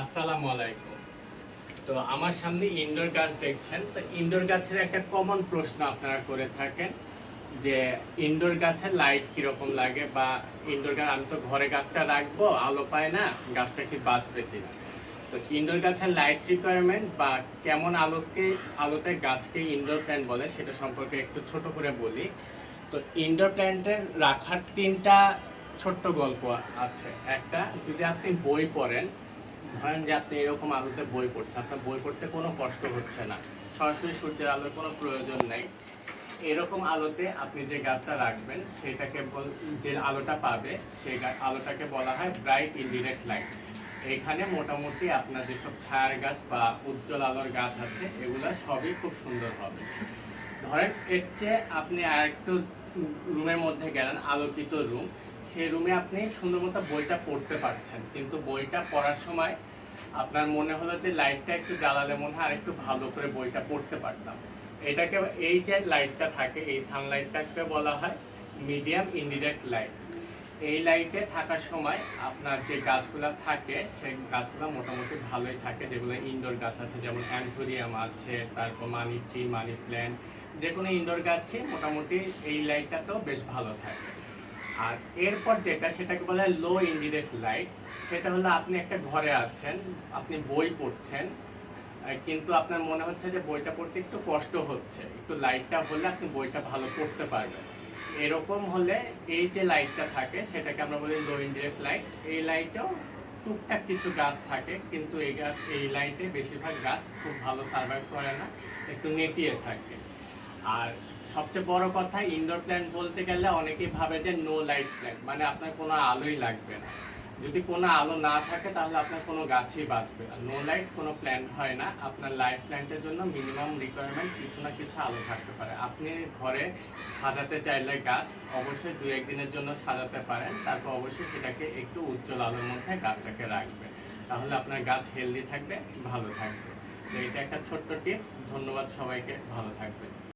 আসসালামু আলাইকুম। তো আমার সামনে ইনডোর গাছ দেখছেন। তো ইনডোর গাছের একটা কমন প্রশ্ন আপনারা করে থাকেন যে ইনডোর গাছের লাইট কিরকম লাগে, বা ইনডোর গাছ আমি তো ঘরে গাছটা রাখবো, আলো পায় না, গাছটা কি বাঁচবে কিনা। তো ইনডোর গাছের লাইট রিকোয়ারমেন্ট বা কেমন আলোতে গাছকে ইনডোর প্ল্যান্ট বলে সেটা সম্পর্কে একটু ছোট করে বলি। তো ইনডোর প্ল্যান্টের রাখার তিনটা ছোট্ট গল্প আছে। একটা, যদি আপনি বই পড়েন, ধরেন যে আপনি এরকম আলোতে বই পড়ছেন, আপনার বই পড়তে কোনো কষ্ট হচ্ছে না, সরাসরি সূর্যের আলোর কোনো প্রয়োজন নেই, এরকম আলোতে আপনি যে গাছটা রাখবেন সেটাকে যে আলোটা পাবে সেই আলোটাকে বলা হয় ব্রাইট ইনডিরেক্ট লাইট। এখানে মোটামুটি আপনার যেসব ছায়ার গাছ বা উজ্জ্বল আলোর গাছ আছে এগুলা সবই খুব সুন্দর হবে। ধরেন এর চেয়ে আপনি আরেকটু রুমের মধ্যে গেলেন, আলোকিত রুম, সেই রুমে আপনি সুন্দর মতো বইটা পড়তে পারছেন, কিন্তু বইটা পড়ার সময় আপনার মনে হলো যে লাইটটা একটু জ্বালালে মনে হয় আরেকটু ভালো করে বইটা পড়তে পারতাম। এটাকে, এই যে লাইটটা থাকে, এই সানলাইটটাকে বলা হয় মিডিয়াম ইনডিরেক্ট লাইট। এই লাইটে থাকার সময় আপনার যে গাছগুলো থাকে সেই গাছগুলো মোটামুটি ভালোই থাকে, যেগুলো ইনডোর গাছ আছে, যেমন অ্যান্থোরিয়াম আছে, তারপর মানি ট্রি, মানি প্ল্যান্ট, যে কোনো ইনডোর গাছে মোটামুটি এই লাইটটাতেও বেশ ভালো থাকে। আর এরপর যেটা, সেটাকে বলা হয় লো ইনডিরেক্ট লাইট। সেটা হলো আপনি একটা ঘরে আছেন, আপনি বই পড়ছেন, কিন্তু আপনার মনে হচ্ছে যে বইটা পড়তে একটু কষ্ট হচ্ছে, একটু লাইটটা হলে আপনি বইটা ভালো পড়তে পারবেন। এরকম হলে এই যে লাইটটা থাকে সেটাকে আমরা বলি লো ইনডিরেক্ট লাইট। এই লাইটেও টুকটাক কিছু গাছ থাকে, কিন্তু এই লাইটে বেশিরভাগ গাছ খুব ভালো সার্ভাইভ করে না, একটু নেতিয়ে থাকে। আর সবচেয়ে বড় কথা, ইনডোর প্ল্যান্ট বলতে গেলে অনেকেই ভাবে যে নো লাইট প্ল্যান্ট, মানে আপনার কোনো আলোই লাগবে না। যদি কোনো আলো না থাকে তাহলে আপনার কোনো গাছই বাঁচবে না। নো লাইট কোনো প্ল্যান্ট হয় না। আপনার লাইফ প্ল্যান্টের জন্য মিনিমাম রিকোয়ারমেন্ট কিছু না কিছু আলো থাকতে পারে। আপনি ঘরে সাজাতে চাইলে গাছ অবশ্যই 2-1 দিনের জন্য সাজাতে পারেন, তারপর অবশ্যই সেটাকে একটু উজ্জ্বল আলোর মধ্যে গাছটাকে রাখবে, তাহলে আপনার গাছ হেলদি থাকবে, ভালো থাকবে। তো এটা একটা ছোট্ট টিপস। ধন্যবাদ সবাইকে, ভালো থাকবে।